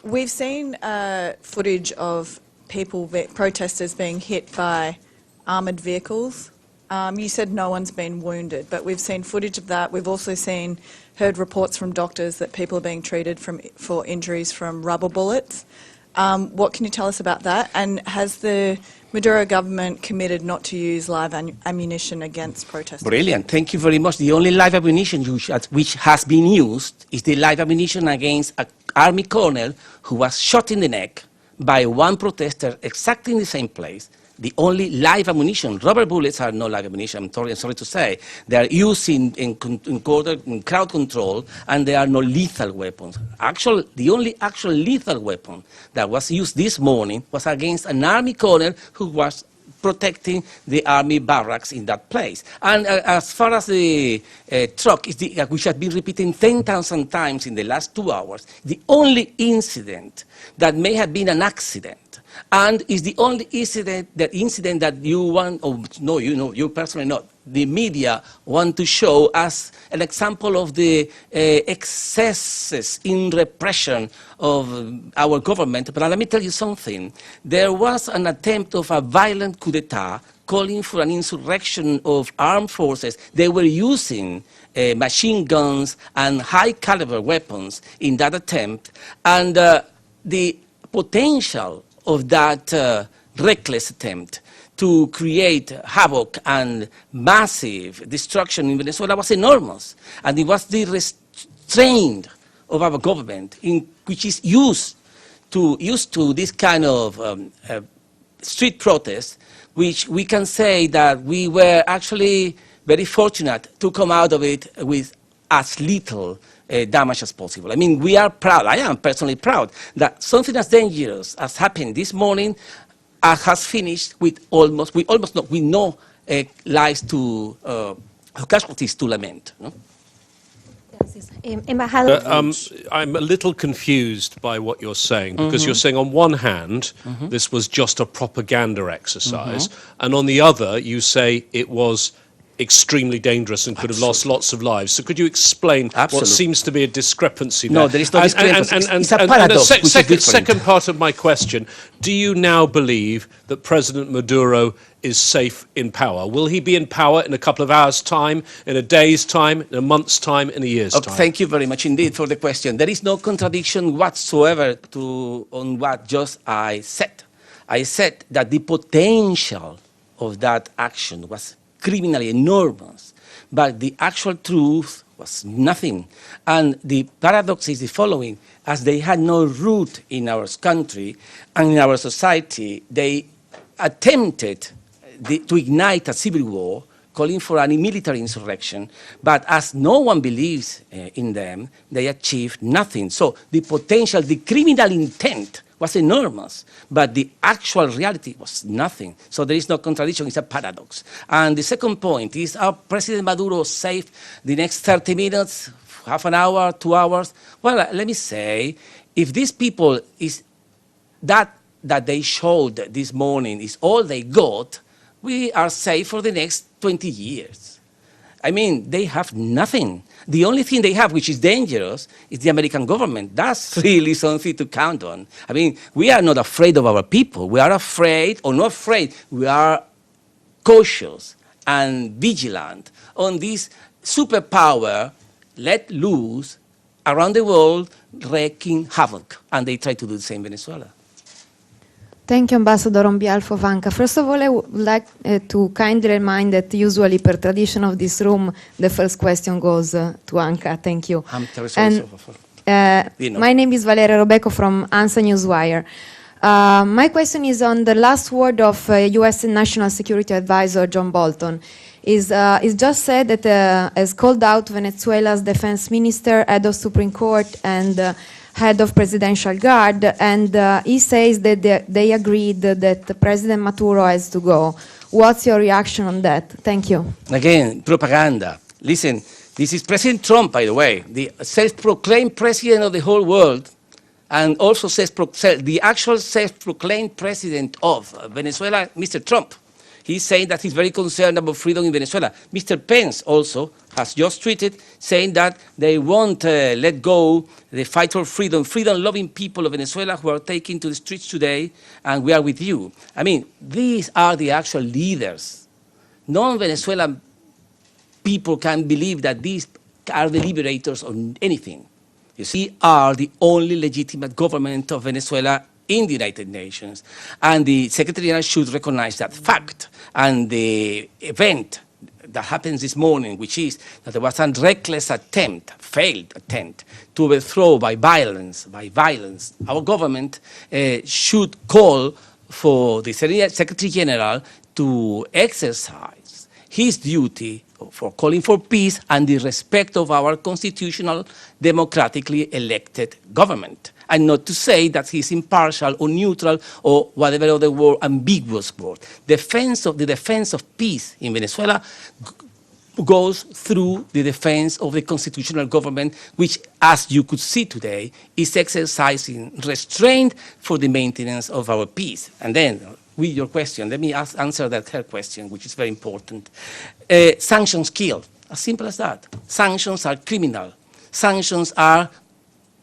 We've seen footage of protesters being hit by armoured vehicles. You said no one's been wounded, but we've seen footage of that. We've also heard reports from doctors that people are being treated for injuries from rubber bullets. What can you tell us about that? And has the Maduro government committed not to use live ammunition against protesters? Brilliant. Thank you very much. The only live ammunition which has been used is the live ammunition against an army colonel who was shot in the neck by one protester exactly in the same place. The only live ammunition. Rubber bullets are not live ammunition, I'm sorry to say. They are used in crowd control, and they are not lethal weapons. The only actual lethal weapon that was used this morning was against an army colonel who was protecting the army barracks in that place. And as far as the truck, which has been repeating 10,000 times in the last 2 hours, the only incident that may have been an accident, and is the only incident that you want, or no, you personally not, the media want to show as an example of the excesses in repression of our government. But let me tell you something. There was an attempt of a violent coup d'etat calling for an insurrection of armed forces. They were using machine guns and high-caliber weapons in that attempt, and the potential of that reckless attempt to create havoc and massive destruction in Venezuela was enormous. And it was the restraint of our government, which is used to this kind of street protest, which we can say that we were actually very fortunate to come out of it with as little damage as possible. I mean, we are proud, I am personally proud, that something as dangerous as happened this morning has finished with no lives casualties to lament. No? I'm a little confused by what you're saying, because you're saying on one hand, this was just a propaganda exercise, and on the other, you say it was extremely dangerous and could have lost lots of lives. So could you explain what seems to be a discrepancy there? No, there is no discrepancy. It's a paradox. And the second part of my question, do you now believe that President Maduro is safe in power? Will he be in power in a couple of hours' time, in a day's time, in a month's time, in a year's time? Thank you very much indeed for the question. There is no contradiction whatsoever on what just I said. I said that the potential of that action was criminally enormous, but the actual truth was nothing. And the paradox is the following: as they had no root in our country and in our society, they attempted to ignite a civil war, calling for a military insurrection, but as no one believes in them, they achieved nothing. So the potential, the criminal intent was enormous, but the actual reality was nothing. So there is no contradiction, it's a paradox. And the second point is, are President Maduro safe the next 30 minutes, half an hour, 2 hours? Well, let me say, if these people that they showed this morning is all they got, we are safe for the next 20 years. I mean, they have nothing. The only thing they have, which is dangerous, is the American government. That's really something to count on. I mean, we are not afraid of our people. We are afraid, or not afraid, we are cautious and vigilant on this superpower let loose around the world, wreaking havoc. And they try to do the same in Venezuela. Thank you, Ambassador, on behalf of ANCA. First of all, I would like to kindly remind that usually, per tradition of this room, the first question goes to ANCA. Thank you. My name is Valeria Robeco from ANSA Newswire. My question is on the last word of U.S. National Security Advisor John Bolton. Is just said that has called out Venezuela's defense minister, head of Supreme Court, and head of Presidential Guard, and he says that they agreed that President Maduro has to go. What's your reaction on that? Thank you. Again, propaganda. Listen, this is President Trump, by the way, the self-proclaimed president of the whole world, and also the actual self-proclaimed president of Venezuela, Mr. Trump. He's saying that he's very concerned about freedom in Venezuela. Mr. Pence also has just tweeted saying that they won't let go the fight for freedom, freedom-loving people of Venezuela who are taking to the streets today, and we are with you. I mean, these are the actual leaders. Non-Venezuelan people can believe that these are the liberators on anything. You see, are the only legitimate government of Venezuela in the United Nations. And the Secretary General should recognize that fact. And the event that happens this morning, which is that there was a reckless attempt, failed attempt, to overthrow by violence, our government should call for the Secretary General to exercise his duty for calling for peace and the respect of our constitutional, democratically elected government, and not to say that he's impartial or neutral or whatever other word, ambiguous word. The defense of peace in Venezuela goes through the defense of the constitutional government, which, as you could see today, is exercising restraint for the maintenance of our peace. And then, with your question, let me answer her question, which is very important. Sanctions kill, as simple as that. Sanctions are criminal. Sanctions are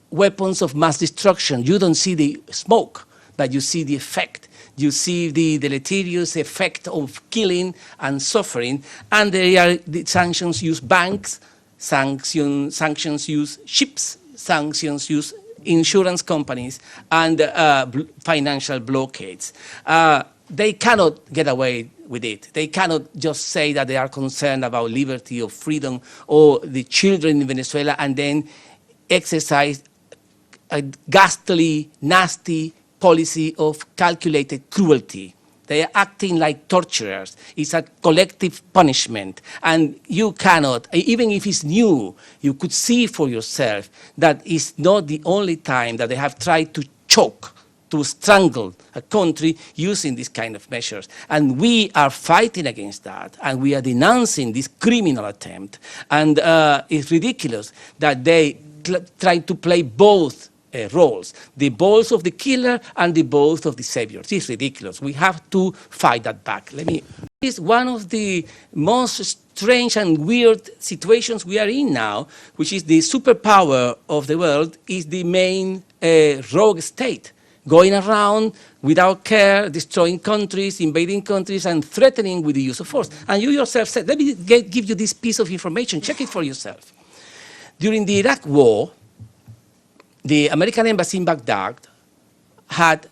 weapons of mass destruction. You don't see the smoke, but you see the effect. You see the deleterious effect of killing and suffering, and the sanctions use banks, sanctions use ships, sanctions use insurance companies, and financial blockades. They cannot get away with it. They cannot just say that they are concerned about liberty or freedom or the children in Venezuela and then exercise a ghastly, nasty policy of calculated cruelty. They are acting like torturers. It's a collective punishment. And you cannot, even if it's new, you could see for yourself that it's not the only time that they have tried to choke, to strangle a country using this kind of measures. And we are fighting against that, and we are denouncing this criminal attempt. And it's ridiculous that they try to play both roles, the balls of the killer and the balls of the savior. It's ridiculous. We have to fight that back. It's one of the most strange and weird situations we are in now, which is the superpower of the world is the main rogue state, going around without care, destroying countries, invading countries, and threatening with the use of force. And you yourself said, let me give you this piece of information, check it for yourself. During the Iraq War, the American embassy in Baghdad had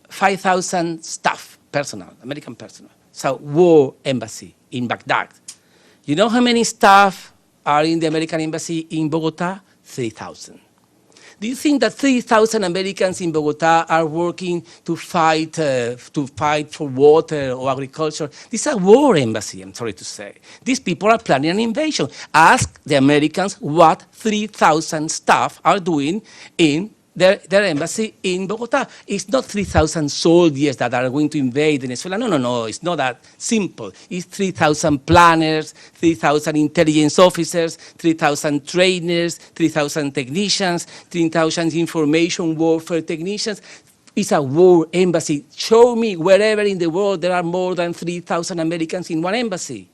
5,000 staff, personnel, American personnel. So, war embassy in Baghdad. You know how many staff are in the American embassy in Bogota? 3,000. Do you think that 3,000 Americans in Bogota are working to fight for water or agriculture? This is a war embassy, I'm sorry to say. These people are planning an invasion. Ask the Americans what 3,000 staff are doing in their embassy in Bogota. It's not 3,000 soldiers that are going to invade Venezuela. No, it's not that simple. It's 3,000 planners, 3,000 intelligence officers, 3,000 trainers, 3,000 technicians, 3,000 information warfare technicians. It's a war embassy. Show me wherever in the world there are more than 3,000 Americans in one embassy.